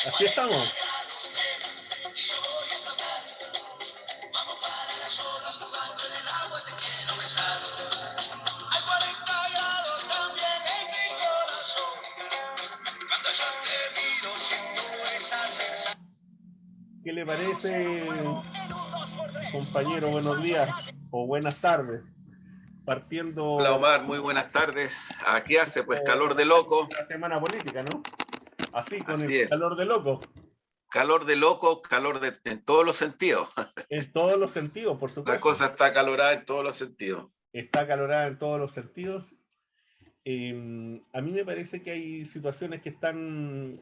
Así estamos. ¿Qué le parece, compañero? Buenos días o buenas tardes. Hola Partiendo Omar, muy buenas tardes. Aquí hace pues calor de loco. la semana política, ¿no? Así, con el Así es. calor de loco. Calor de loco, en todos los sentidos. En todos los sentidos, por La supuesto. cosa está acalorada en todos los sentidos. Está acalorada en todos los sentidos. A mí me parece que hay situaciones que están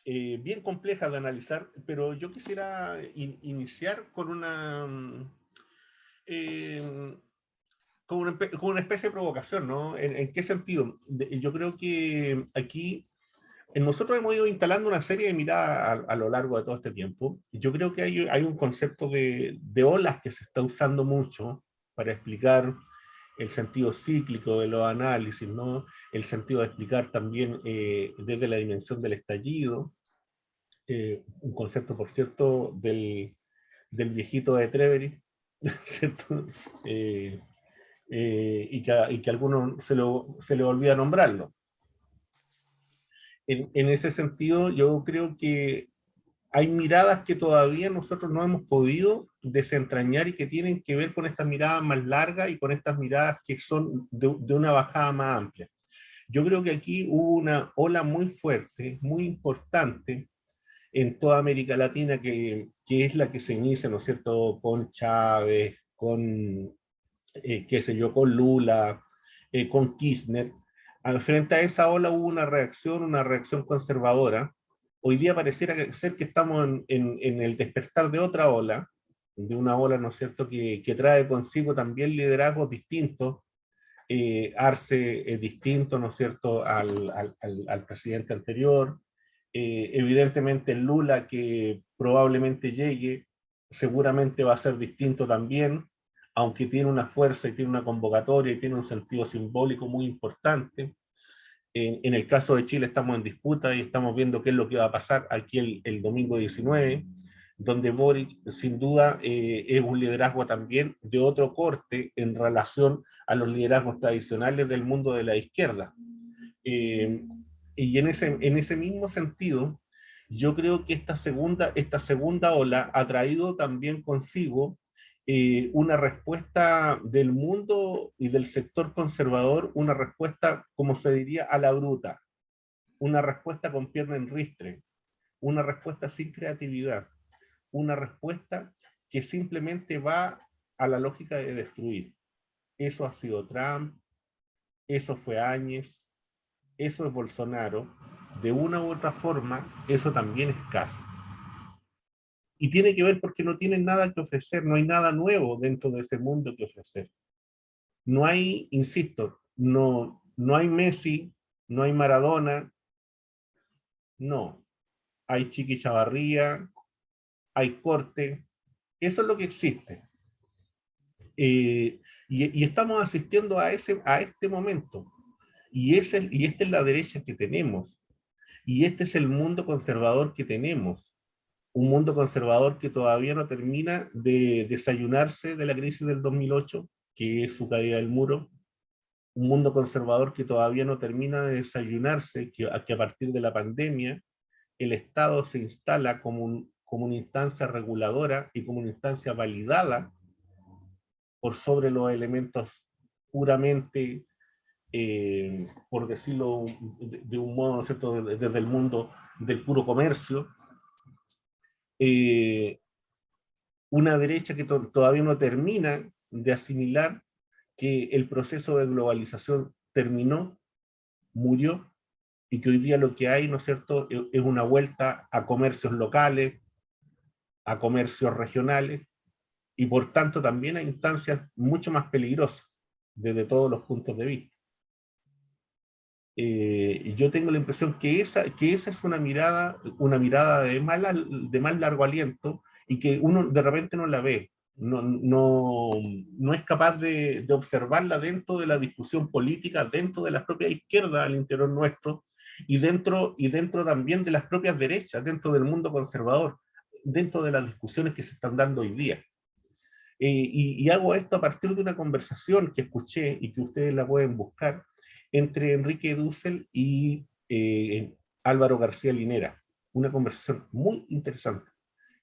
bien complejas de analizar, pero yo quisiera iniciar con eh, con una especie de provocación, ¿no? ¿En qué sentido? Yo creo que aquí nosotros hemos ido instalando una serie de miradas a lo largo de todo este tiempo. Yo creo que hay un concepto de olas que se está usando mucho para explicar el sentido cíclico de los análisis, ¿no? El sentido de explicar también desde la dimensión del estallido, un concepto, por cierto, del viejito de Trevery, ¿cierto? Y que a algunos se le olvida nombrarlo. En ese sentido, yo creo que hay miradas que todavía nosotros no hemos podido desentrañar y que tienen que ver con estas miradas más largas y con estas miradas que son de una bajada más amplia. Yo creo que aquí hubo una ola muy fuerte, muy importante en toda América Latina, que es la que se inicia, ¿no es cierto?, con Chávez, con, qué sé yo, con Lula, con Kirchner. Frente a esa ola hubo una reacción conservadora. Hoy día pareciera ser que estamos en el despertar de otra ola, de una ola, ¿no es cierto?, que trae consigo también liderazgos distintos. Arce es distinto, ¿no es cierto?, al presidente anterior. Evidentemente el Lula que probablemente llegue, seguramente va a ser distinto también, aunque tiene una fuerza y tiene una convocatoria y tiene un sentido simbólico muy importante. En el caso de Chile estamos en disputa y estamos viendo qué es lo que va a pasar aquí el domingo 19, donde Boric sin duda es un liderazgo también de otro corte en relación a los liderazgos tradicionales del mundo de la izquierda. Eh, y en ese mismo sentido, yo creo que esta segunda ola ha traído también consigo una respuesta del mundo y del sector conservador, una respuesta, como se diría, a la bruta, una respuesta con pierna en ristre, una respuesta sin creatividad, una respuesta que simplemente va a la lógica de destruir. Eso ha sido Trump, eso fue Áñez, eso es Bolsonaro, de una u otra forma, eso también es Kast. Y tiene que ver porque no tienen nada que ofrecer, no hay nada nuevo dentro de ese mundo que ofrecer. No hay, insisto, no hay Messi, no hay Maradona, no. Hay Chiqui Chavarría, hay Corte, eso es lo que existe. Y estamos asistiendo a este momento. Y esta es la derecha que tenemos. Y este es el mundo conservador que tenemos. Un mundo conservador que todavía no termina de desayunarse de la crisis del 2008, que es su caída del muro. Un mundo conservador que todavía no termina de desayunarse, que a partir de la pandemia el Estado se instala como una instancia reguladora y como una instancia validada por sobre los elementos puramente, por decirlo de un modo, ¿no es cierto?, desde el mundo del puro comercio. Eh, una derecha que todavía no termina de asimilar que el proceso de globalización terminó, murió, y que hoy día lo que hay, ¿no es cierto?, es una vuelta a comercios locales, a comercios regionales, y por tanto también a instancias mucho más peligrosas desde todos los puntos de vista. Yo tengo la impresión que esa es una mirada de más largo aliento y que uno de repente no la ve. no es capaz de observarla dentro de la discusión política, dentro de la propia izquierda al interior nuestro, y dentro también de las propias derechas, dentro del mundo conservador, dentro de las discusiones que se están dando hoy día. Y hago esto a partir de una conversación que escuché y que ustedes la pueden buscar entre Enrique Dussel y Álvaro García Linera. Una conversación muy interesante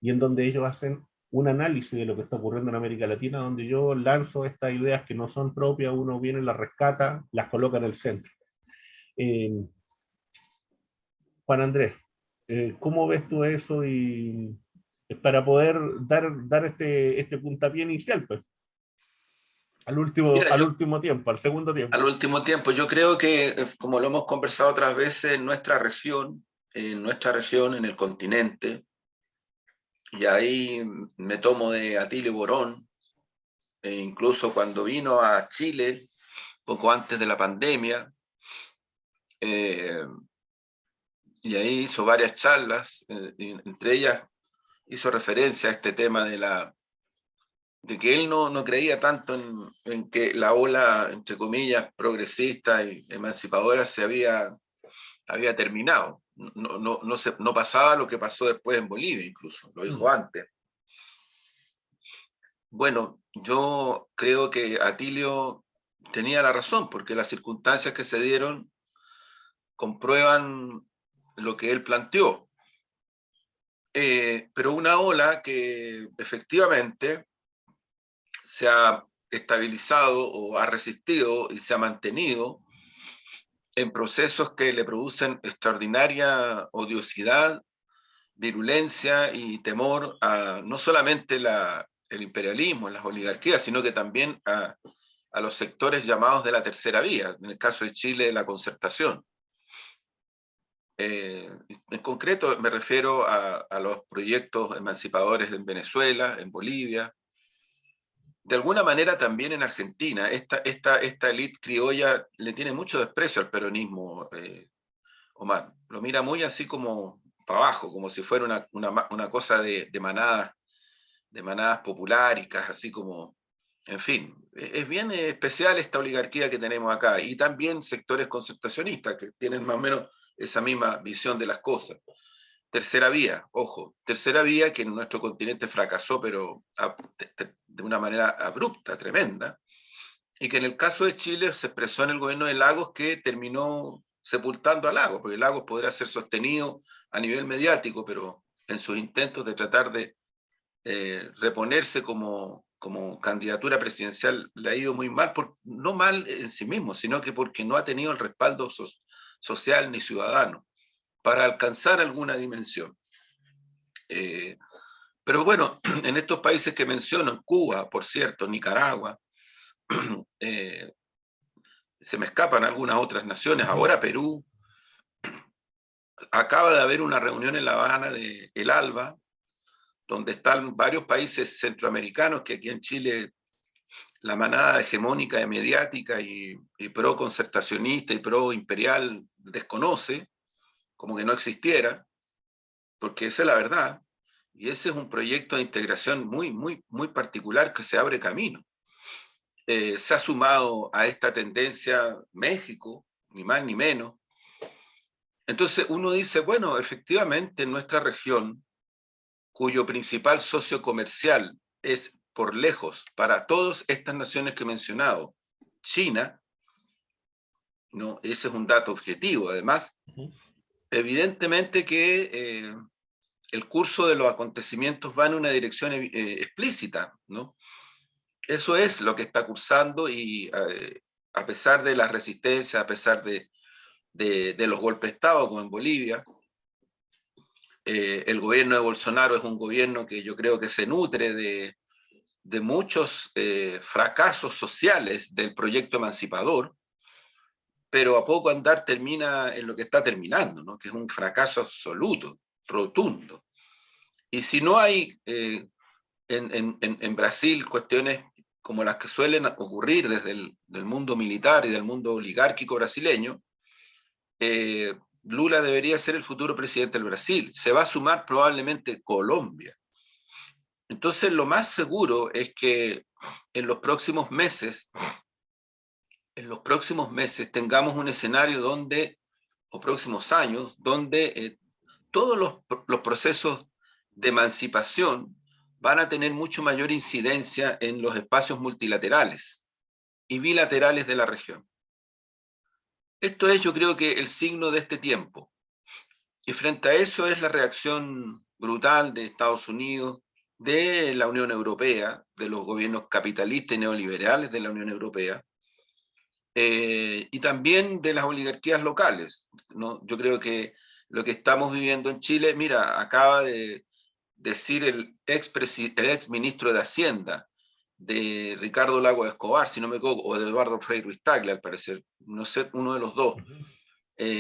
y en donde ellos hacen un análisis de lo que está ocurriendo en América Latina, donde yo lanzo estas ideas que no son propias, uno viene, las rescata, las coloca en el centro. Eh, Juan Andrés, ¿cómo ves tú eso y para poder dar este puntapié inicial, pues, Mira, al último tiempo, al segundo tiempo? al último tiempo, yo creo que, como lo hemos conversado otras veces, en nuestra región, en el continente, y ahí me tomo de Atilio Borón, e incluso cuando vino a Chile, poco antes de la pandemia, eh, y ahí hizo varias charlas, entre ellas hizo referencia a este tema de que él no creía tanto en que la ola, entre comillas, progresista y emancipadora había terminado. No pasaba lo que pasó después en Bolivia, incluso, lo dijo antes. Bueno, yo creo que Atilio tenía la razón, porque las circunstancias que se dieron comprueban lo que él planteó. Pero una ola que efectivamente se ha estabilizado o ha resistido y se ha mantenido en procesos que le producen extraordinaria odiosidad, virulencia y temor a no solamente el imperialismo, las oligarquías, sino que también a los sectores llamados de la tercera vía, en el caso de Chile, la concertación. En concreto me refiero a los proyectos emancipadores en Venezuela, en Bolivia, de alguna manera también en Argentina. Esta élite criolla le tiene mucho desprecio al peronismo, Omar. Lo mira muy así como para abajo, como si fuera una cosa de manadas populáricas, así como, en fin. Es bien especial esta oligarquía que tenemos acá, y también sectores concertacionistas que tienen más o menos esa misma visión de las cosas. Tercera vía, ojo, tercera vía que en nuestro continente fracasó, pero de una manera abrupta, tremenda, y que en el caso de Chile se expresó en el gobierno de Lagos, que terminó sepultando a Lagos, porque Lagos podrá ser sostenido a nivel mediático, pero en sus intentos de tratar de reponerse como candidatura presidencial le ha ido muy mal, no mal en sí mismo, sino que porque no ha tenido el respaldo social ni ciudadano para alcanzar alguna dimensión. Pero bueno, en estos países que menciono, en Cuba, por cierto, Nicaragua, se me escapan algunas otras naciones, ahora Perú, acaba de haber una reunión en La Habana de El ALBA, donde están varios países centroamericanos que aquí en Chile la manada hegemónica y mediática y pro-concertacionista y pro-imperial desconoce, como que no existiera, porque esa es la verdad. Y ese es un proyecto de integración muy particular que se abre camino. Se ha sumado a esta tendencia México, ni más ni menos. Entonces uno dice, bueno, efectivamente en nuestra región, cuyo principal socio comercial es por lejos para todas estas naciones que he mencionado, China, ¿no? Ese es un dato objetivo. Además, evidentemente que el curso de los acontecimientos va en una dirección explícita, ¿no? Eso es lo que está cursando, y a pesar de la resistencia, a pesar de los golpes de Estado, como en Bolivia, el gobierno de Bolsonaro es un gobierno que yo creo que se nutre de muchos fracasos sociales del proyecto emancipador, pero a poco andar termina en lo que está terminando, ¿no? Que es un fracaso absoluto, rotundo. Y si no hay en Brasil cuestiones como las que suelen ocurrir desde del mundo militar y del mundo oligárquico brasileño, Lula debería ser el futuro presidente del Brasil. Se va a sumar probablemente Colombia. Entonces, lo más seguro es que en los próximos meses, tengamos un escenario donde, o próximos años, donde todos los procesos de emancipación van a tener mucho mayor incidencia en los espacios multilaterales y bilaterales de la región. Esto es, yo creo que el signo de este tiempo. Y frente a eso es la reacción brutal de Estados Unidos, de la Unión Europea, de los gobiernos capitalistas y neoliberales de la Unión Europea, y también de las oligarquías locales, ¿no? Yo creo que lo que estamos viviendo en Chile, mira, acaba de decir el ex ministro de Hacienda, de Ricardo Lagos Escobar, si no me equivoco, o de Eduardo Frei Ruiz-Tagle, al parecer, no sé, uno de los dos,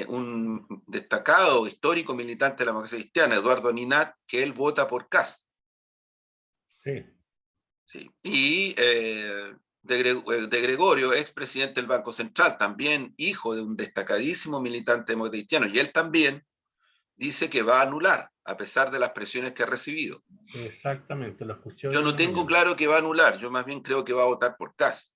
un destacado histórico militante de la democracia cristiana, Eduardo Ninat, que él vota por Kast. Sí. Sí. Y de Gregorio, expresidente del Banco Central, también hijo de un destacadísimo militante demócrata cristiano, y él también dice que va a anular, a pesar de las presiones que ha recibido. Exactamente, lo escuché hoy Yo en no la tengo mañana. claro que va a anular, yo más bien creo que va a votar por Kast.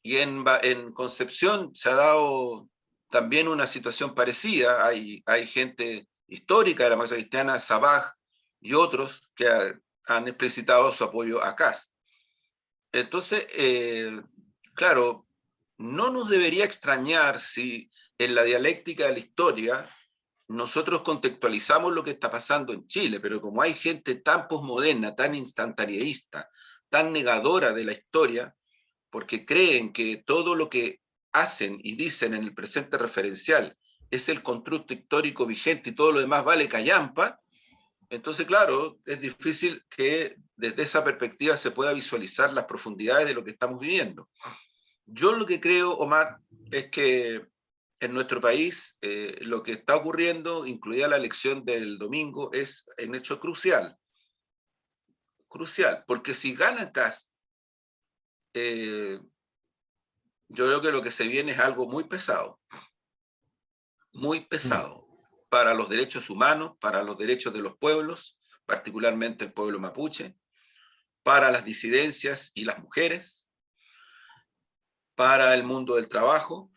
Y en Concepción se ha dado también una situación parecida. Hay gente histórica de la democracia cristiana, Sabaj y otros, que han explicitado su apoyo a Kast. Entonces, claro, no nos debería extrañar si en la dialéctica de la historia nosotros contextualizamos lo que está pasando en Chile, pero como hay gente tan posmoderna, tan instantaneísta, tan negadora de la historia, porque creen que todo lo que hacen y dicen en el presente referencial es el constructo histórico vigente y todo lo demás vale callampa, entonces, claro, es difícil que desde esa perspectiva se pueda visualizar las profundidades de lo que estamos viviendo. Yo lo que creo, Omar, es que en nuestro país lo que está ocurriendo, incluida la elección del domingo, es un hecho crucial. Crucial, porque si gana Kast, yo creo que lo que se viene es algo muy pesado para los derechos humanos, para los derechos de los pueblos, particularmente el pueblo mapuche, para las disidencias y las mujeres, para el mundo del trabajo,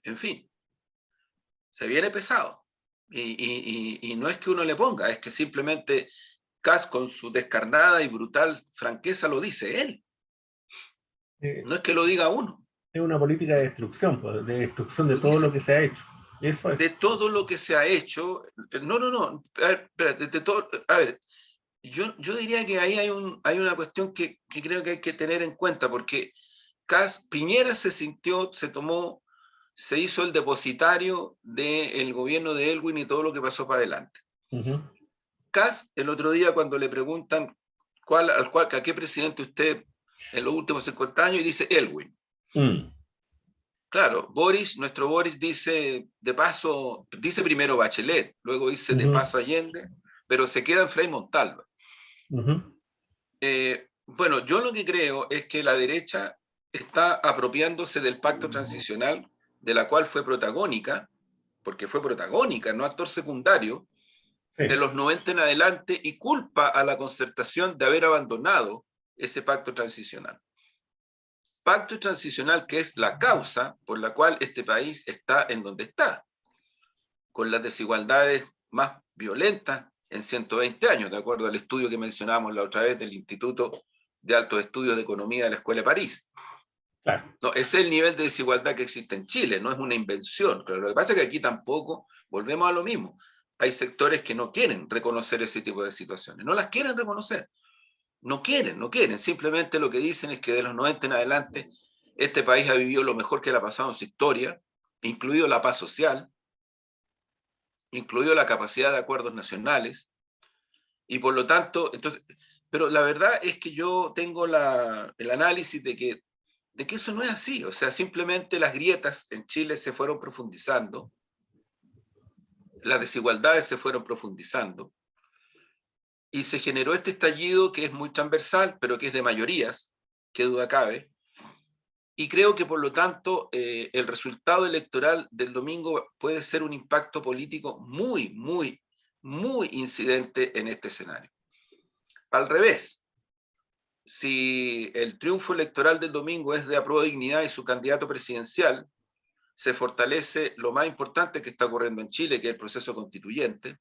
en fin, se viene pesado. Y no es que uno le ponga, es que simplemente Kast con su descarnada y brutal franqueza lo dice él. No es que lo diga uno. Es una política de destrucción, pues, de destrucción de Lo todo lo dice. que se ha hecho. Eso es. De todo lo que se ha hecho, no, a ver, espérate, de todo, a ver, yo diría que ahí hay una cuestión que creo que hay que tener en cuenta, porque Piñera se hizo el depositario del gobierno de Elwin y todo lo que pasó para adelante. Kast, el otro día cuando le preguntan a qué presidente usted en los últimos 50 años, y dice Elwin. Claro, nuestro Boris dice de paso, dice primero Bachelet, luego dice de paso Allende, pero se queda en Frei Montalva. Bueno, yo lo que creo es que la derecha está apropiándose del pacto transicional, de la cual fue protagónica, porque fue protagónica, no actor secundario, de los 90 en adelante, y culpa a la concertación de haber abandonado ese pacto transicional. Pacto transicional que es la causa por la cual este país está en donde está, con las desigualdades más violentas en 120 años, de acuerdo al estudio que mencionábamos la otra vez del Instituto de Altos Estudios de Economía de la Escuela de París. Claro. No, ese es el nivel de desigualdad que existe en Chile, no es una invención. Pero lo que pasa es que aquí tampoco volvemos a lo mismo. Hay sectores que no quieren reconocer ese tipo de situaciones, no las quieren reconocer. No quieren, simplemente lo que dicen es que de los 90 en adelante este país ha vivido lo mejor que le ha pasado en su historia, incluido la paz social, incluido la capacidad de acuerdos nacionales, y por lo tanto, entonces, pero la verdad es que yo tengo el análisis de que eso no es así, o sea, simplemente las grietas en Chile se fueron profundizando, las desigualdades se fueron profundizando, y se generó este estallido que es muy transversal, pero que es de mayorías, qué duda cabe, y creo que por lo tanto el resultado electoral del domingo puede ser un impacto político muy incidente en este escenario. al revés. Si el triunfo electoral del domingo es de Apruebo Dignidad y su candidato presidencial, se fortalece lo más importante que está ocurriendo en Chile, que es el proceso constituyente,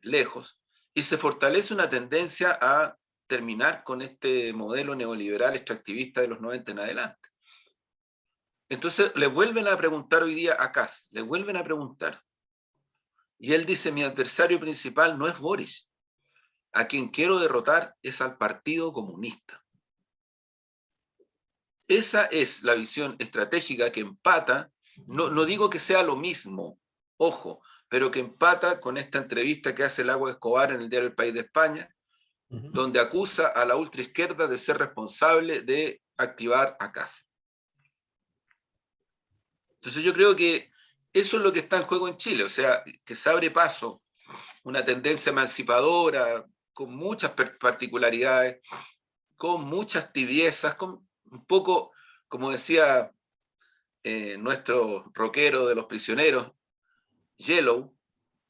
lejos, y se fortalece una tendencia a terminar con este modelo neoliberal extractivista de los 90 en adelante. Entonces le vuelven a preguntar hoy día a Kast, le vuelven a preguntar, y él dice: mi adversario principal no es Boris, a quien quiero derrotar es al Partido Comunista. Esa es la visión estratégica que empata, no digo que sea lo mismo, ojo, pero que empata con esta entrevista que hace el Lago Escobar en el diario El País de España, donde acusa a la ultraizquierda de ser responsable de activar a Kast. Entonces yo creo que eso es lo que está en juego en Chile, o sea, que se abre paso una tendencia emancipadora, con muchas particularidades, con muchas tibiezas, con un poco, como decía nuestro rockero de Los Prisioneros, Yellow,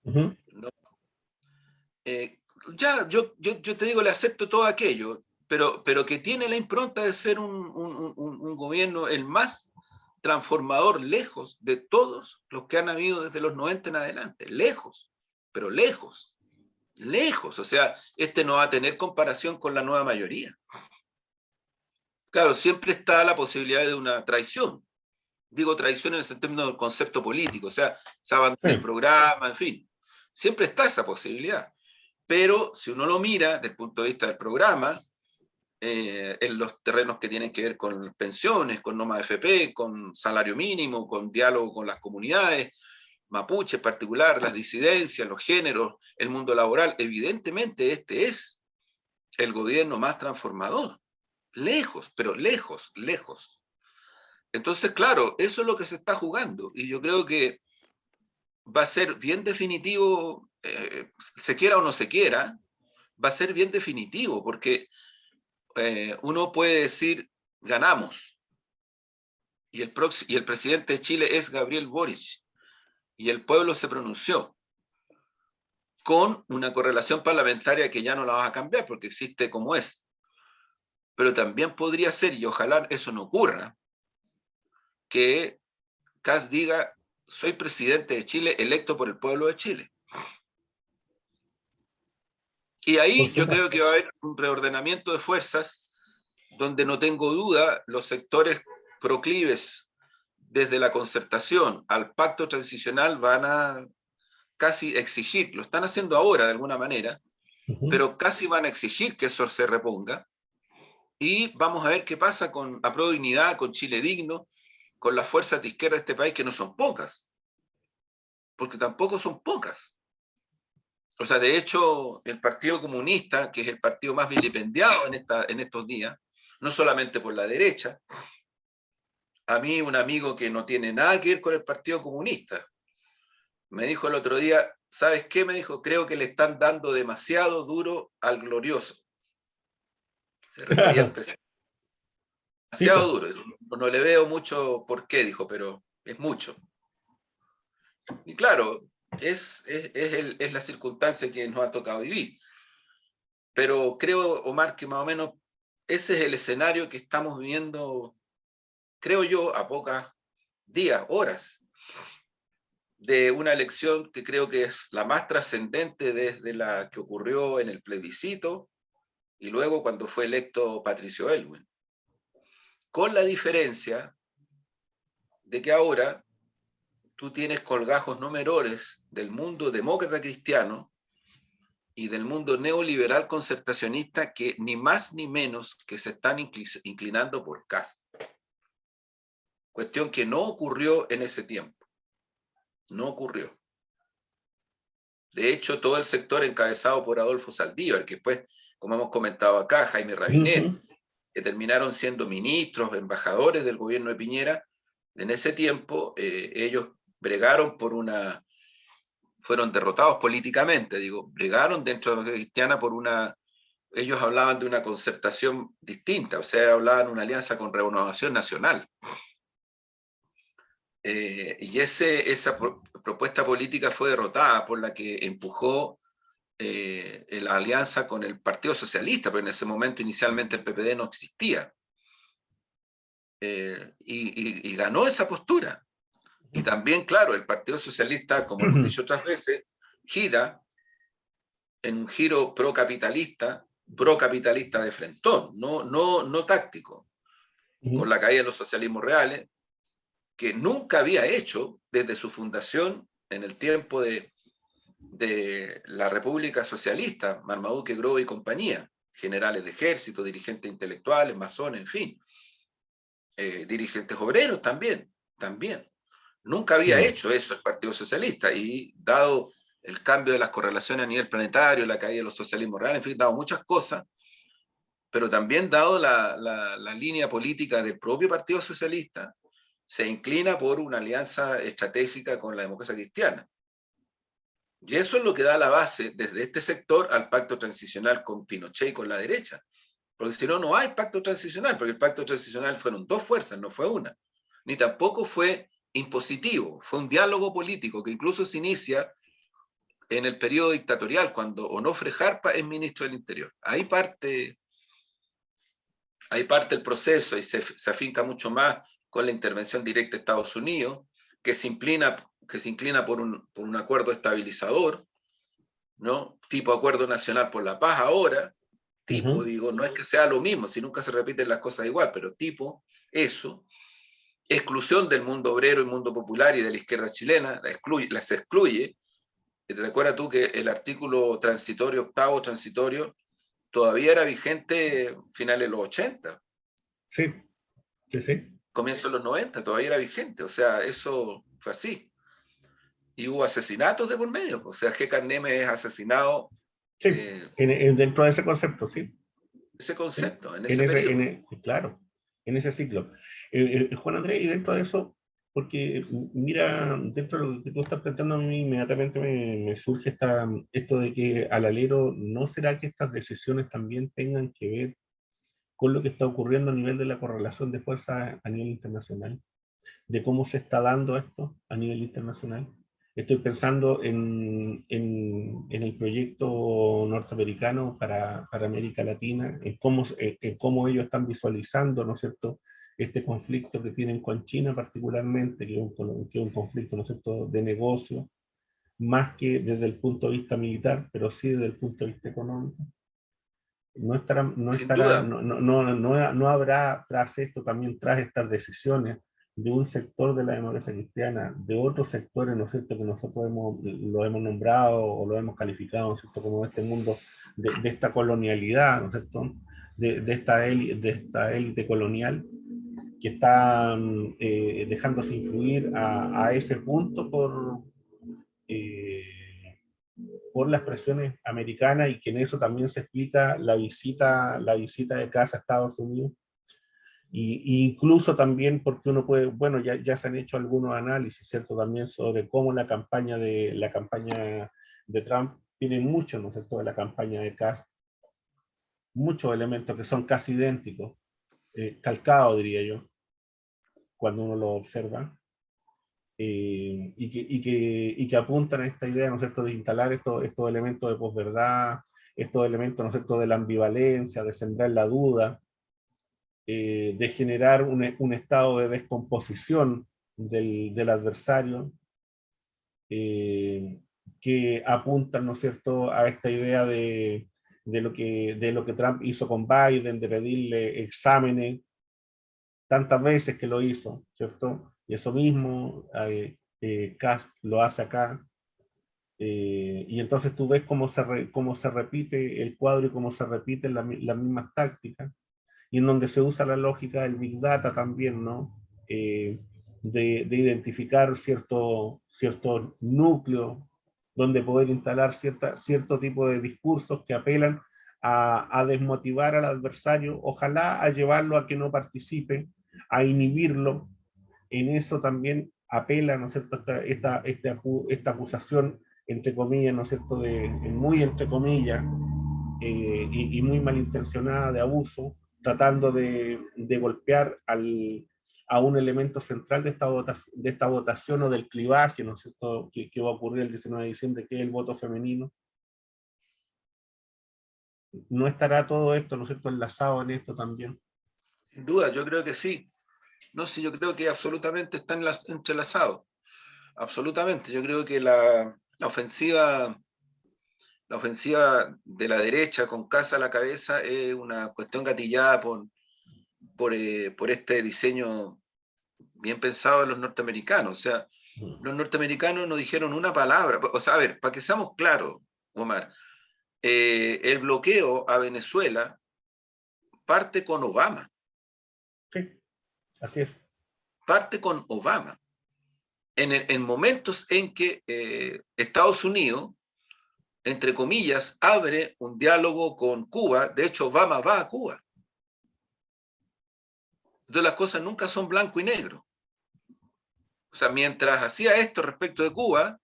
¿no? Ya, yo te digo, le acepto todo aquello, pero que tiene la impronta de ser un gobierno el más transformador, lejos de todos los que han habido desde los 90 en adelante, lejos, pero lejos, lejos, o sea, este no va a tener comparación con la nueva mayoría. Claro, siempre está la posibilidad de una traición, digo traición en el término del concepto político, o sea, se abandona el programa, en fin, siempre está esa posibilidad. Pero si uno lo mira desde el punto de vista del programa, en los terrenos que tienen que ver con pensiones, con Noma AFP, con salario mínimo, con diálogo con las comunidades, mapuche en particular, las disidencias, los géneros, el mundo laboral, evidentemente este es el gobierno más transformador. Lejos, pero lejos, lejos. Entonces, claro, eso es lo que se está jugando. Y yo creo que va a ser bien definitivo, se quiera o no se quiera, va a ser bien definitivo, porque uno puede decir, ganamos, y el presidente de Chile es Gabriel Boric, y el pueblo se pronunció, con una correlación parlamentaria que ya no la vas a cambiar, porque existe como es. Pero también podría ser, y ojalá eso no ocurra, que Kast diga: soy presidente de Chile electo por el pueblo de Chile. Y ahí yo creo que va a haber un reordenamiento de fuerzas donde no tengo duda los sectores proclives desde la concertación al pacto transicional van a casi exigir, lo están haciendo ahora de alguna manera, pero casi van a exigir que eso se reponga. Y vamos a ver qué pasa con Apruebo Dignidad, con Chile Digno, con las fuerzas de izquierda de este país, que no son pocas, porque tampoco son pocas. O sea, de hecho, el Partido Comunista, que es el partido más vilipendiado en estos días, no solamente por la derecha, a mí un amigo que no tiene nada que ver con el Partido Comunista, me dijo el otro día: ¿sabes qué? Me dijo: creo que le están dando demasiado duro al glorioso. Se refería al presidente. Demasiado duro. No le veo mucho por qué, dijo, pero es mucho. Y claro, es la circunstancia que nos ha tocado vivir. Pero creo, Omar, que más o menos ese es el escenario que estamos viviendo, creo yo, a pocos días, horas, de una elección que creo que es la más trascendente desde la que ocurrió en el plebiscito y luego cuando fue electo Patricio Aylwin. Con la diferencia de que ahora tú tienes colgajos no menores del mundo demócrata cristiano y del mundo neoliberal concertacionista que ni más ni menos que se están inclinando por Kast. Cuestión que no ocurrió en ese tiempo. No ocurrió. De hecho, todo el sector encabezado por Adolfo Saldívar, que después, como hemos comentado acá, Jaime Rabinet, que terminaron siendo ministros, embajadores del gobierno de Piñera, en ese tiempo ellos bregaron fueron derrotados políticamente, digo, bregaron dentro de la cristiana por ellos hablaban de una concertación distinta, o sea, hablaban de una alianza con Renovación Nacional. Y esa propuesta política fue derrotada por la que empujó la alianza con el Partido Socialista, pero en ese momento inicialmente el PPD no existía. Y ganó esa postura. Y también, claro, el Partido Socialista, como hemos dicho otras veces, gira en un giro procapitalista de frentón, no táctico, con la caída de los socialismos reales, que nunca había hecho desde su fundación en el tiempo de la República Socialista, Marmaduke, Grove y compañía, generales de ejército, dirigentes intelectuales, masones, en fin, dirigentes obreros también. Nunca había hecho eso el Partido Socialista, y dado el cambio de las correlaciones a nivel planetario, la caída de los socialismos reales, en fin, dado muchas cosas, pero también dado la línea política del propio Partido Socialista, se inclina por una alianza estratégica con la democracia cristiana. Y eso es lo que da la base desde este sector al pacto transicional con Pinochet y con la derecha. Porque si no, no hay pacto transicional, porque el pacto transicional fueron dos fuerzas, no fue una. Ni tampoco fue impositivo, fue un diálogo político que incluso se inicia en el periodo dictatorial, cuando Onofre Jarpa es ministro del Interior. Ahí parte el proceso y se afinca mucho más con la intervención directa de Estados Unidos, que se inclina por un acuerdo estabilizador, ¿no? Tipo Acuerdo Nacional por la Paz ahora, tipo, digo, no es que sea lo mismo, si nunca se repiten las cosas igual, pero tipo, eso, exclusión del mundo obrero y mundo popular y de la izquierda chilena, las excluye. ¿Te acuerdas tú que el artículo transitorio, octavo transitorio, todavía era vigente finales de los 80? Sí, sí, sí. Comienzo de los 90, todavía era vigente, o sea, eso fue así. Y hubo asesinatos de por medio, o sea, G. Neme es asesinado. Sí, dentro de ese concepto, sí. Ese Sí. concepto, en ese periodo. Claro, en ese ciclo. Juan Andrés, y dentro de eso, porque mira, dentro de lo que tú estás planteando, a mí inmediatamente me surge esto de que al alero, ¿no será que estas decisiones también tengan que ver con lo que está ocurriendo a nivel de la correlación de fuerzas a nivel internacional? De cómo se está dando esto a nivel internacional. Estoy pensando en el proyecto norteamericano para América Latina, en cómo ellos están visualizando, ¿no es cierto?, este conflicto que tienen con China particularmente, que es un conflicto, ¿no es cierto?, de negocio, más que desde el punto de vista militar, pero sí desde el punto de vista económico. Sin duda. No habrá tras esto, también tras estas decisiones de un sector de la democracia cristiana, de otros sectores, ¿no es cierto?, que nosotros lo hemos nombrado o lo hemos calificado, ¿no es cierto?, como este mundo de esta colonialidad, ¿no es cierto?, de esta élite colonial que está dejándose influir a ese punto eh, por las presiones americanas, y que en eso también se explica la visita de Kass a Estados Unidos. Y incluso también porque uno puede, bueno, ya se han hecho algunos análisis, ¿cierto?, también sobre cómo la campaña de Trump tiene mucho, ¿no es cierto?, de la campaña de Kass, muchos elementos que son casi idénticos, calcados, diría yo, cuando uno lo observa. Y que apuntan a esta idea, ¿no es cierto?, de instalar estos elementos de posverdad, estos elementos, ¿no es cierto?, de la ambivalencia, de sembrar la duda, de generar un estado de descomposición del adversario, que apuntan, ¿no es cierto?, a esta idea de lo que Trump hizo con Biden, de pedirle exámenes tantas veces que lo hizo, ¿cierto? Y eso mismo Kass lo hace acá. Y entonces tú ves cómo se repite el cuadro y cómo se repiten las mismas tácticas, y en donde se usa la lógica del Big Data también, ¿no? De identificar cierto núcleo donde poder instalar cierto tipo de discursos que apelan a desmotivar al adversario, ojalá a llevarlo a que no participe, a inhibirlo. En eso también apela, ¿no es cierto?, esta acusación, entre comillas, ¿no es cierto?, muy entre comillas, y muy malintencionada, de abuso, tratando de golpear a un elemento central de esta votación o del clivaje, ¿no es cierto?, que va a ocurrir el 19 de diciembre, que es el voto femenino. ¿No estará todo esto, ¿no es cierto?, enlazado en esto también? Sin duda, yo creo que sí. No, sí, yo creo que absolutamente están entrelazados. Absolutamente. Yo creo que la ofensiva de la derecha con Kast a la cabeza es una cuestión gatillada por este diseño bien pensado de los norteamericanos. O sea, los norteamericanos no dijeron una palabra. O sea, a ver, para que seamos claros, Omar, el bloqueo a Venezuela parte con Obama. Sí, así es. Parte con Obama. En momentos en que Estados Unidos, entre comillas, abre un diálogo con Cuba. De hecho, Obama va a Cuba. Entonces las cosas nunca son blanco y negro. O sea, mientras hacía esto respecto de Cuba,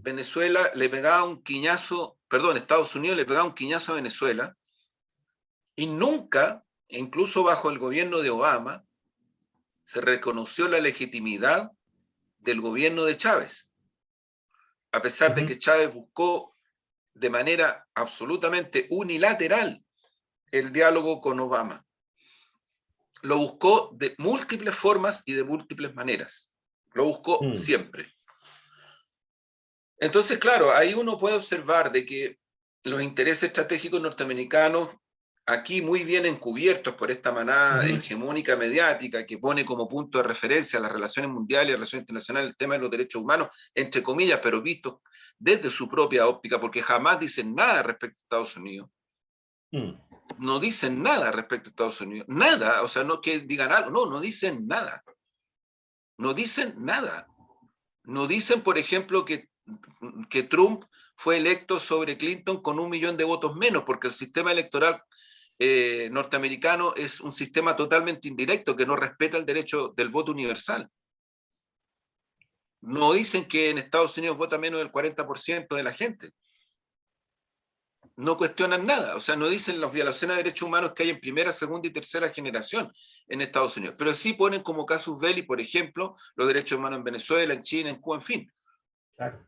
Venezuela le pegaba un quiñazo, perdón, Estados Unidos le pegaba un quiñazo a Venezuela, y nunca, incluso bajo el gobierno de Obama, se reconoció la legitimidad del gobierno de Chávez, a pesar de que Chávez buscó de manera absolutamente unilateral el diálogo con Obama. Lo buscó de múltiples formas y de múltiples maneras. Lo buscó siempre. Entonces, claro, ahí uno puede observar de que los intereses estratégicos norteamericanos, aquí muy bien encubiertos por esta manada hegemónica mediática que pone como punto de referencia las relaciones mundiales y las relaciones internacionales, el tema de los derechos humanos, entre comillas, pero vistos desde su propia óptica, porque jamás dicen nada respecto a Estados Unidos. No dicen nada respecto a Estados Unidos. Nada, o sea, no que digan algo, no dicen nada. No dicen nada. No dicen, por ejemplo, que Trump fue electo sobre Clinton con 1 millón de votos menos, porque el sistema electoral norteamericano es un sistema totalmente indirecto que no respeta el derecho del voto universal. No dicen que en Estados Unidos vota menos del 40% de la gente. No cuestionan nada, o sea, no dicen las violaciones de derechos humanos que hay en primera, segunda y tercera generación en Estados Unidos, pero sí ponen como casus belli, por ejemplo, los derechos humanos en Venezuela, en China, en Cuba, en fin. Claro.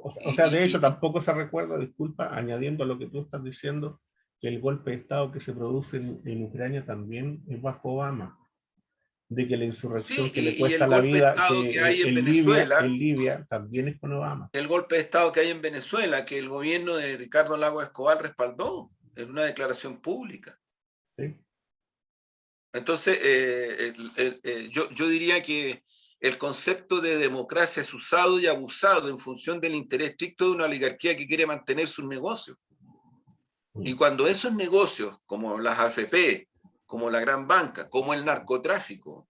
O sea, de hecho, tampoco se recuerda, disculpa, añadiendo a lo que tú estás diciendo, que el golpe de Estado que se produce en Ucrania también es bajo Obama, de que la insurrección Sí, que le y el cuesta la golpe de vida Estado que hay en Venezuela, en Libia también es con Obama. el golpe de Estado que hay en Venezuela, que el gobierno de Ricardo Lagos Escobar respaldó en una declaración pública. ¿Sí? Entonces, yo diría que el concepto de democracia es usado y abusado en función del interés estricto de una oligarquía que quiere mantener sus negocios. Y cuando esos negocios, como las AFP, como la gran banca, como el narcotráfico,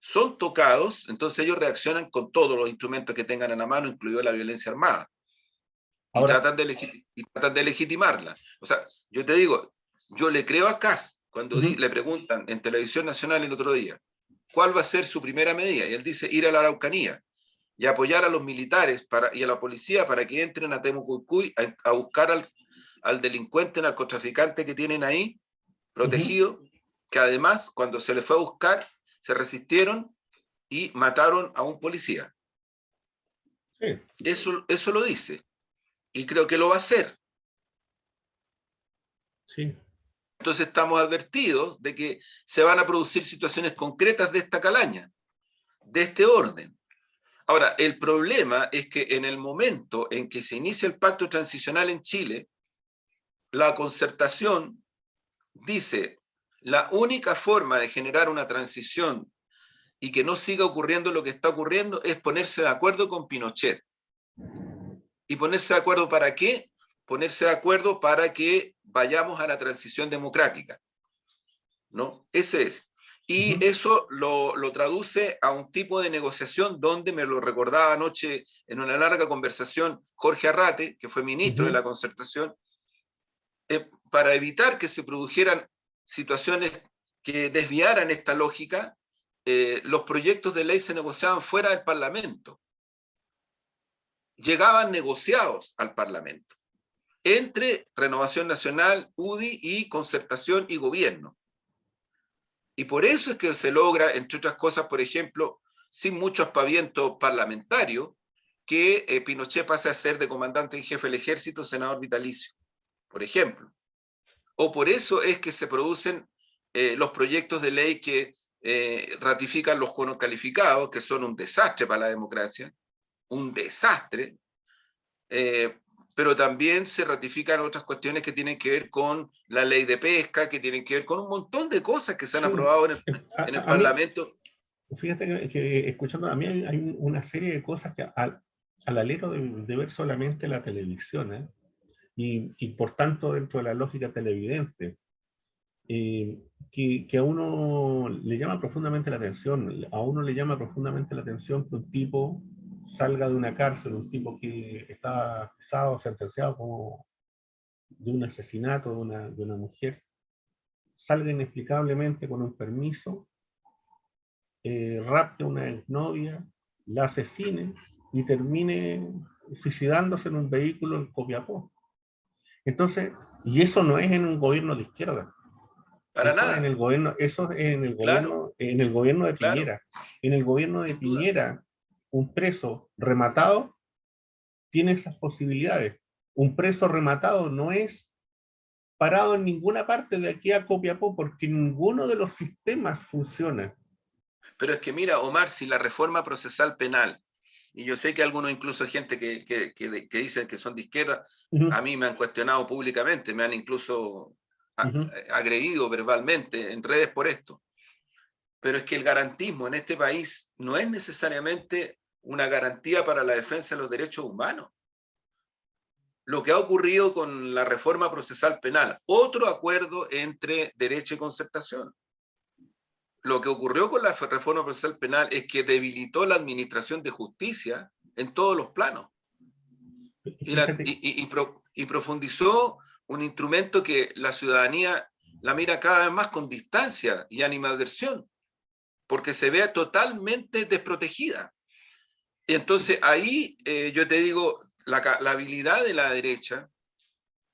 son tocados, entonces ellos reaccionan con todos los instrumentos que tengan a la mano, incluido la violencia armada, y Ahora, tratan de legitimarla. O sea, yo te digo, yo le creo a Kast cuando le preguntan en Televisión Nacional el otro día, ¿cuál va a ser su primera medida? Y él dice, ir a la Araucanía y apoyar a los militares y a la policía para que entren a Temucuicui a buscar al delincuente narcotraficante que tienen ahí, protegido, que además, cuando se le fue a buscar, se resistieron y mataron a un policía. sí. Eso lo dice. Y creo que lo va a hacer. Sí. Entonces estamos advertidos de que se van a producir situaciones concretas de esta calaña, de este orden. Ahora, el problema es que en el momento en que se inicia el pacto transicional en Chile, la concertación dice, la única forma de generar una transición y que no siga ocurriendo lo que está ocurriendo es ponerse de acuerdo con Pinochet. ¿Y ponerse de acuerdo para qué? Ponerse de acuerdo para que vayamos a la transición democrática, ¿no? Ese es. Y eso lo traduce a un tipo de negociación donde me lo recordaba anoche en una larga conversación Jorge Arrate, que fue ministro de la concertación, para evitar que se produjeran situaciones que desviaran esta lógica, los proyectos de ley se negociaban fuera del Parlamento. Llegaban negociados al Parlamento, entre Renovación Nacional, UDI y Concertación y Gobierno. Y por eso es que se logra, entre otras cosas, por ejemplo, sin mucho aspaviento parlamentario, que Pinochet pase a ser de comandante en jefe del ejército, senador vitalicio, por ejemplo. o por eso es que se producen los proyectos de ley que ratifican los conos calificados, que son un desastre para la democracia, un desastre, pero también se ratifican otras cuestiones que tienen que ver con la ley de pesca, que tienen que ver con un montón de cosas que se han Sí, aprobado en el a mí, Parlamento. fíjate que escuchando, a mí hay una serie de cosas que al alero de ver solamente la televisión, y por tanto dentro de la lógica televidente, que a uno le llama profundamente la atención. A uno le llama profundamente la atención que un tipo salga de una cárcel, un tipo que está acusado, sentenciado como de un asesinato de una mujer, salga inexplicablemente con un permiso, rapte a una exnovia, la asesine y termine suicidándose en un vehículo en Copiapó. Entonces, y eso no es en un gobierno de izquierda. Para Eso en el nada, gobierno, eso claro, en el gobierno de claro, Piñera. En el gobierno de sin duda. Piñera, un preso rematado tiene esas posibilidades. Un preso rematado no es parado en ninguna parte de aquí a Copiapó porque ninguno de los sistemas funciona. Pero es que mira, Omar, si la reforma procesal penal, y yo sé que algunos, incluso gente que dicen que son de izquierda, Uh -huh, a mí me han cuestionado públicamente, me han incluso uh -huh. agredido verbalmente en redes por esto. Pero es que el garantismo en este país no es necesariamente una garantía para la defensa de los derechos humanos. Lo que ha ocurrido con la reforma procesal penal, otro acuerdo entre derecho y concertación. Lo que ocurrió con la reforma procesal penal es que debilitó la administración de justicia en todos los planos Fíjate, y profundizó un instrumento que la ciudadanía la mira cada vez más con distancia y animadversión, porque se ve totalmente desprotegida. Y entonces ahí yo te digo, la habilidad de la derecha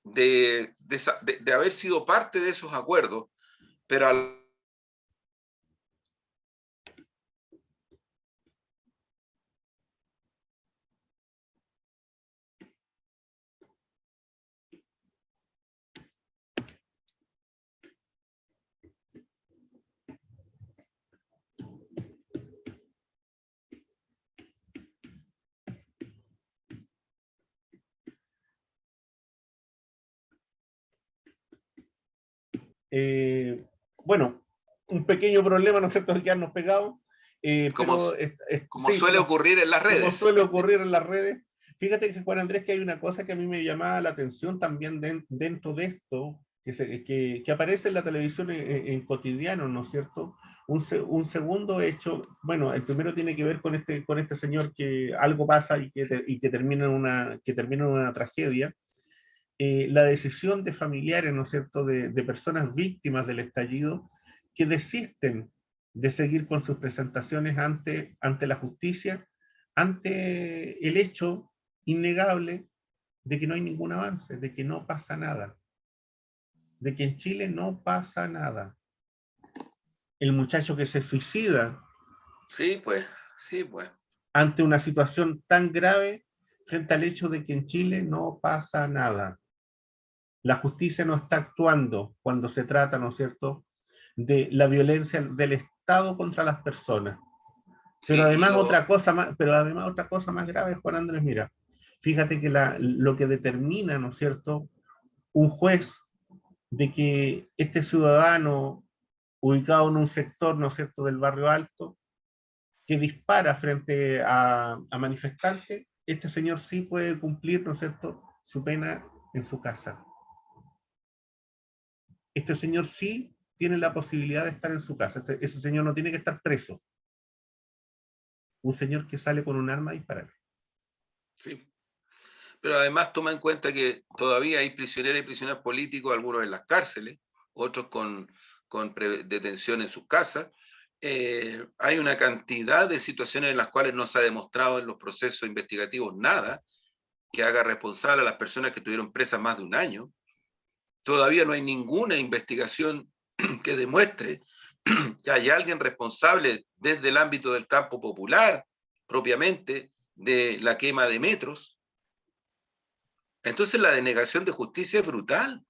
de haber sido parte de esos acuerdos, pero al bueno, un pequeño problema, ¿no es cierto?, de quedarnos pegados, como, pero como sí, suele ocurrir en las como redes. suele ocurrir en las redes. Fíjate que, Juan Andrés, que hay una cosa que a mí me llamaba la atención también dentro de esto, que aparece en la televisión en cotidiano, ¿no es cierto? Un segundo hecho, bueno, el primero tiene que ver con este señor que algo pasa y que termina en una tragedia. La decisión de familiares, ¿no es cierto?, de personas víctimas del estallido que desisten de seguir con sus presentaciones ante la justicia, ante el hecho innegable de que no hay ningún avance, de que no pasa nada, de que en Chile no pasa nada. El muchacho que se suicida Sí, pues, sí, pues. ante una situación tan grave frente al hecho de que en Chile no pasa nada. La justicia no está actuando cuando se trata, ¿no es cierto?, de la violencia del Estado contra las personas. Sí, Pero además otra cosa más grave, Juan Andrés, mira, fíjate que lo que determina, ¿no es cierto?, un juez de que este ciudadano ubicado en un sector, ¿no es cierto?, del barrio alto, que dispara frente a manifestantes, este señor sí puede cumplir, ¿no es cierto?, su pena en su casa. Este señor sí tiene la posibilidad de estar en su casa. Ese señor no tiene que estar preso. Un señor que sale con un arma a disparar. sí. Pero además toma en cuenta que todavía hay prisioneros y prisioneros políticos, algunos en las cárceles, otros con detención en sus casas. Hay una cantidad de situaciones en las cuales no se ha demostrado en los procesos investigativos nada que haga responsable a las personas que estuvieron presas más de un año. Todavía no hay ninguna investigación que demuestre que hay alguien responsable desde el ámbito del campo popular, propiamente, de la quema de metros. Entonces la denegación de justicia es brutal.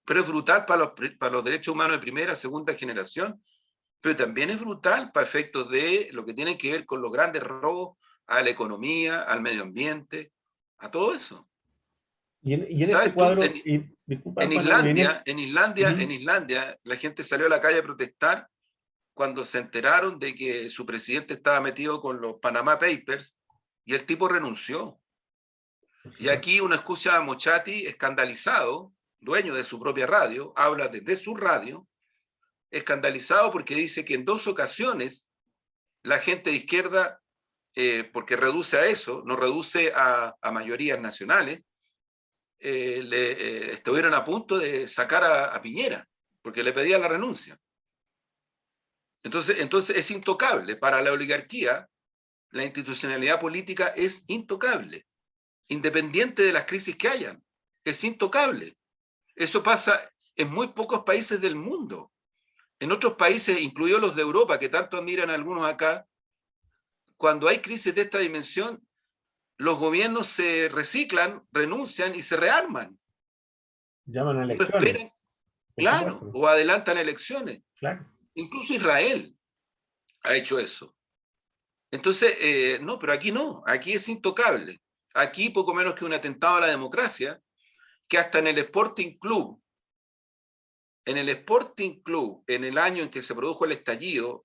pero es brutal para los derechos humanos de primera, segunda generación, pero también es brutal para efectos de lo que tiene que ver con los grandes robos a la economía, al medio ambiente, a todo eso. Y en este ¿Sabes tú? cuadro, disculpa En hermano, Islandia, en Ujú. Islandia, la gente salió a la calle a protestar cuando se enteraron de que su presidente estaba metido con los Panama Papers y el tipo renunció. Por Y supuesto. aquí uno escucha a Mochati escandalizado, dueño de su propia radio, habla desde su radio, escandalizado porque dice que en 2 ocasiones la gente de izquierda, porque reduce a eso, no reduce a mayorías nacionales, estuvieron a punto de sacar a Piñera, porque le pedía la renuncia. Entonces es intocable. Para la oligarquía, la institucionalidad política es intocable, independiente de las crisis que hayan. Es intocable. Eso pasa en muy pocos países del mundo. En otros países, incluidos los de Europa, que tanto admiran algunos acá, cuando hay crisis de esta dimensión, los gobiernos se reciclan, renuncian y se rearman. Llaman a No elecciones, esperan, por claro, supuesto. o adelantan elecciones. Claro. Incluso Israel ha hecho eso. Entonces, no, pero aquí no, aquí es intocable. Aquí poco menos que un atentado a la democracia, que hasta en el Sporting Club, en el año en que se produjo el estallido,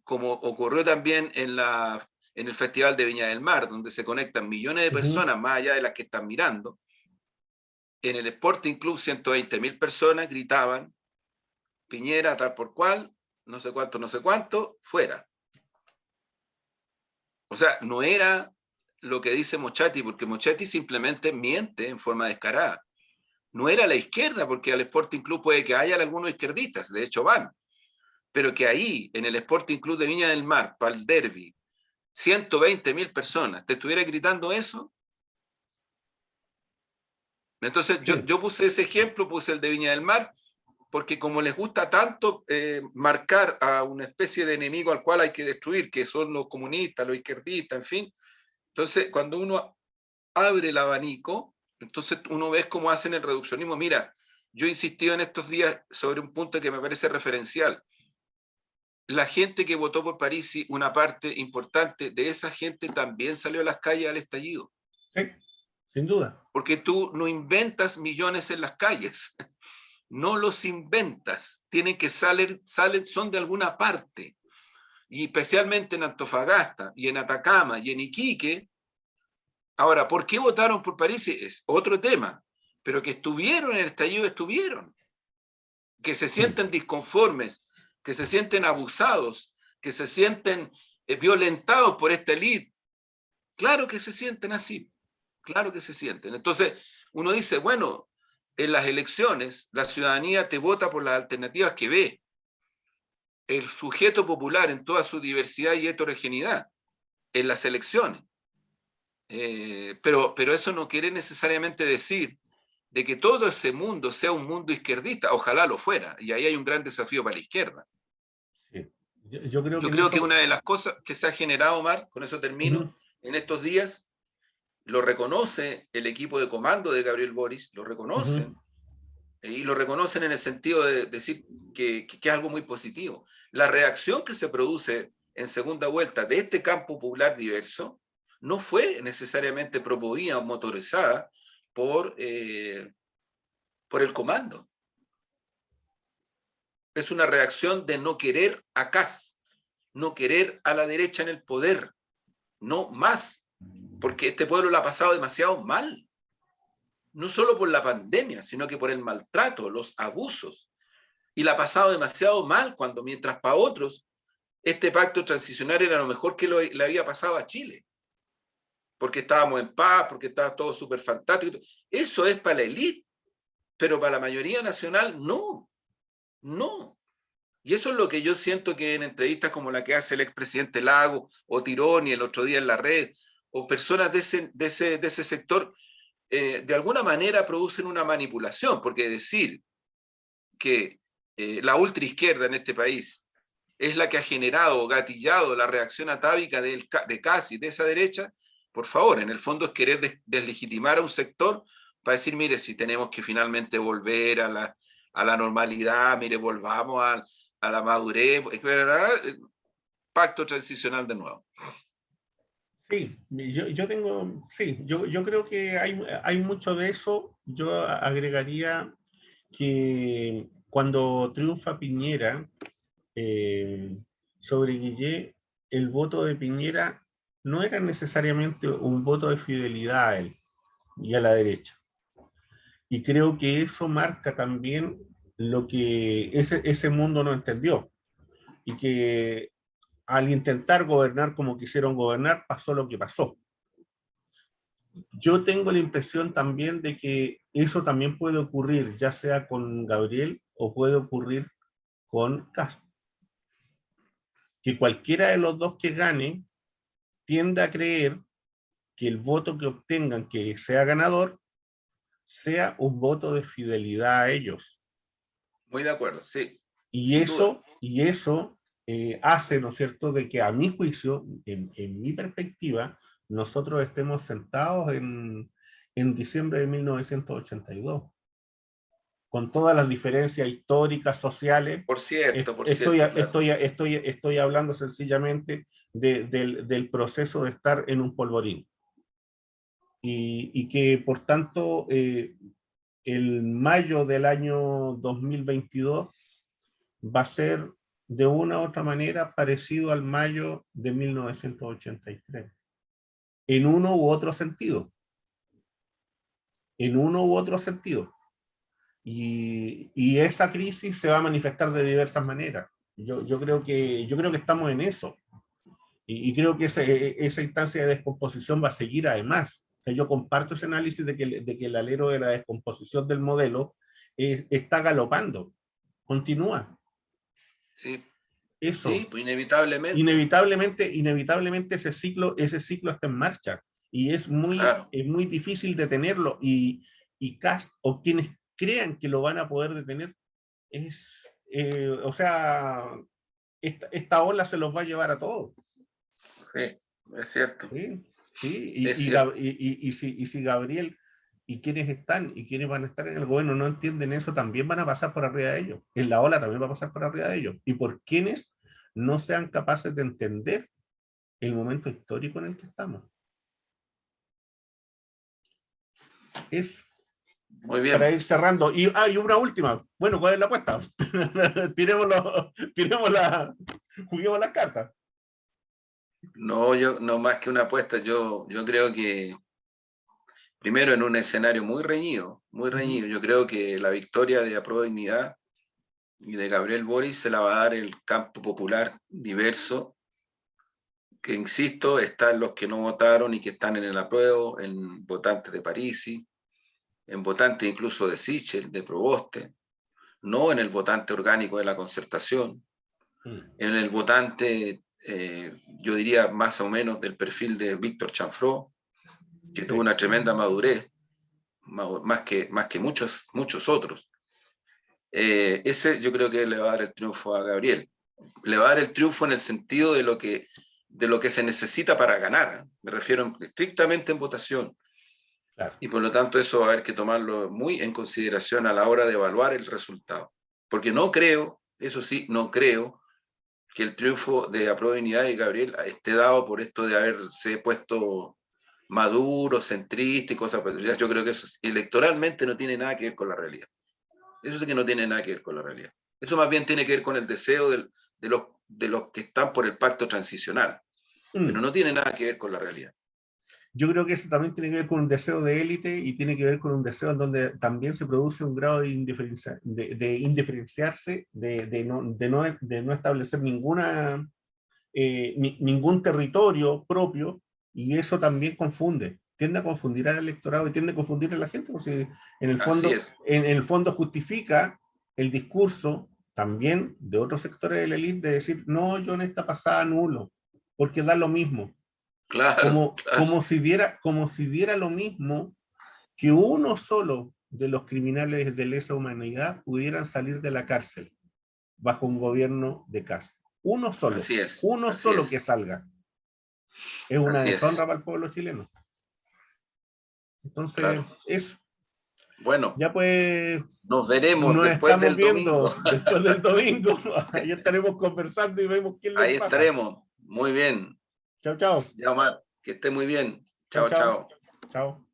como ocurrió también en el Festival de Viña del Mar, donde se conectan millones de Ujú. personas, más allá de las que están mirando, en el Sporting Club 120.000 personas gritaban, Piñera tal por cual, no sé cuánto, fuera. O sea, no era lo que dice Mochati, porque Mochati simplemente miente en forma descarada. No era la izquierda, porque al Sporting Club puede que haya algunos izquierdistas, de hecho van, pero que ahí, en el Sporting Club de Viña del Mar, para el derby, 120.000 personas, ¿te estuviera gritando eso? Entonces Sí, yo puse ese ejemplo, puse el de Viña del Mar, porque como les gusta tanto marcar a una especie de enemigo al cual hay que destruir, que son los comunistas, los izquierdistas, en fin, entonces cuando uno abre el abanico, entonces uno ve cómo hacen el reduccionismo. Mira, yo he insistido en estos días sobre un punto que me parece referencial. La gente que votó por Parisi, una parte importante de esa gente también salió a las calles al estallido. sí, sin duda. Porque tú no inventas millones en las calles, no los inventas, tienen que salen, son de alguna parte. Y especialmente en Antofagasta, y en Atacama, y en Iquique. Ahora, ¿por qué votaron por Parisi? Es otro tema, pero que estuvieron en el estallido, estuvieron. Que se Mm. sienten disconformes, que se sienten abusados, que se sienten violentados por esta élite. Claro que se sienten así, claro que se sienten. Entonces, uno dice, bueno, en las elecciones la ciudadanía te vota por las alternativas que ve. El sujeto popular en toda su diversidad y heterogeneidad en las elecciones. Pero eso no quiere necesariamente decir de que todo ese mundo sea un mundo izquierdista. Ojalá lo fuera. Y ahí hay un gran desafío para la izquierda. Sí. Yo creo que Yo en creo que eso... una de las cosas que se ha generado, Omar, con eso Ujú. termino, en estos días, lo reconoce el equipo de comando de Gabriel Boric, lo Ujú. reconocen, y lo reconocen en el sentido de decir que es algo muy positivo. La reacción que se produce en segunda vuelta de este campo popular diverso no fue necesariamente promovida o motorizada por el comando. Es una reacción de no querer a Kast, no querer a la derecha en el poder, no más, porque este pueblo lo ha pasado demasiado mal, no solo por la pandemia, sino que por el maltrato, los abusos, y la ha pasado demasiado mal cuando mientras para otros este pacto transicional era lo mejor que le había pasado a Chile, porque estábamos en paz, porque estaba todo súper fantástico. Eso es para la élite, pero para la mayoría nacional no, no. Y eso es lo que yo siento que en entrevistas como la que hace el expresidente Lago o Tironi el otro día en la red, o personas de ese sector, de alguna manera producen una manipulación, porque decir que la ultraizquierda en este país es la que ha generado o gatillado la reacción atávica de casi de esa derecha, por favor, en el fondo es querer deslegitimar a un sector para decir, mire, si tenemos que finalmente volver a la normalidad, mire, volvamos a la madurez, pacto transicional de nuevo. Sí, yo tengo, sí, yo creo que hay mucho de eso. Yo agregaría que cuando triunfa Piñera sobre Guillé, el voto de Piñera no era necesariamente un voto de fidelidad a él y a la derecha. Y creo que eso marca también lo que ese mundo no entendió. Y que al intentar gobernar como quisieron gobernar, pasó lo que pasó. Yo tengo la impresión también de que eso también puede ocurrir, ya sea con Gabriel o puede ocurrir con Castro. Que cualquiera de los dos que gane tiende a creer que el voto que obtengan, que sea ganador, sea un voto de fidelidad a ellos. Muy de acuerdo, sí, Y sin duda. eso hace, ¿no es cierto?, de que a mi juicio, en mi perspectiva, nosotros estemos sentados en diciembre de 1982, con todas las diferencias históricas, sociales. Por cierto, claro. Estoy hablando sencillamente del proceso de estar en un polvorín. Y que, por tanto, el mayo del año 2022 va a ser de una u otra manera parecido al mayo de 1983, en uno u otro sentido, en uno u otro sentido. Y esa crisis se va a manifestar de diversas maneras. Yo creo que estamos en eso. Y creo que esa instancia de descomposición va a seguir además. O sea, yo comparto ese análisis de que el alero de la descomposición del modelo está galopando, continúa. Sí, sí, Eso, pues inevitablemente, inevitablemente ese ciclo está en marcha y claro. es muy difícil detenerlo y Cast o quienes crean que lo van a poder detener, o sea, esta ola se los va a llevar a todos. Sí, es cierto, Sí, sí, es cierto. y si Gabriel y quienes están y quienes van a estar en el gobierno no entienden eso, también van a pasar por arriba de ellos. En la ola también va a pasar por arriba de ellos. Y por quienes no sean capaces de entender el momento histórico en el que estamos. Es Muy para bien. ir cerrando. Y una última. Bueno, ¿cuál es la apuesta? tiremos juguemos las cartas. No, yo, no más que una apuesta, yo creo que primero en un escenario muy reñido, yo creo que la victoria de Apruebo Dignidad y de Gabriel Boric se la va a dar el campo popular diverso, que insisto, están los que no votaron y que están en el apruebo, en votantes de Parisi, en votantes incluso de Sichel, de Proboste, no en el votante orgánico de la concertación, en el votante, yo diría más o menos del perfil de Víctor Chanfró, que tuvo Sí. una tremenda madurez, más que muchos otros. Ese yo creo que le va a dar el triunfo a Gabriel. Le va a dar el triunfo en el sentido de lo que se necesita para ganar. Me refiero estrictamente en votación. Claro. Y por lo tanto eso va a haber que tomarlo muy en consideración a la hora de evaluar el resultado. Porque no creo, eso sí, no creo que el triunfo de Apruebo Dignidad y Gabriel esté dado por esto de haberse puesto maduro, centrista y cosas. Yo creo que eso electoralmente no tiene nada que ver con la realidad. Eso sí que no tiene nada que ver con la realidad. Eso más bien tiene que ver con el deseo de los que están por el pacto transicional, pero no tiene nada que ver con la realidad. Yo creo que eso también tiene que ver con un deseo de élite y tiene que ver con un deseo en donde también se produce un grado de indiferenciarse, de no establecer ningún territorio propio, y eso también tiende a confundir al electorado y tiende a confundir a la gente, porque Así es. en el fondo justifica el discurso también de otros sectores de la élite de decir, no, yo en esta pasada nulo, porque da lo mismo. Claro, claro. Como si diera lo mismo que uno solo de los criminales de lesa humanidad pudieran salir de la cárcel bajo un gobierno de Castro. Así es, Uno así solo que es, salga. Es una así deshonra es. para el pueblo chileno. Entonces, Claro. eso. Bueno, Ya pues, nos veremos nos después estamos del viendo domingo. después del domingo. Ahí estaremos conversando y vemos quién Ahí les pasa. estaremos. Muy bien. Chao, chao. Ya, Omar, que esté muy bien. Chao, Chao, chao. chao. Chao.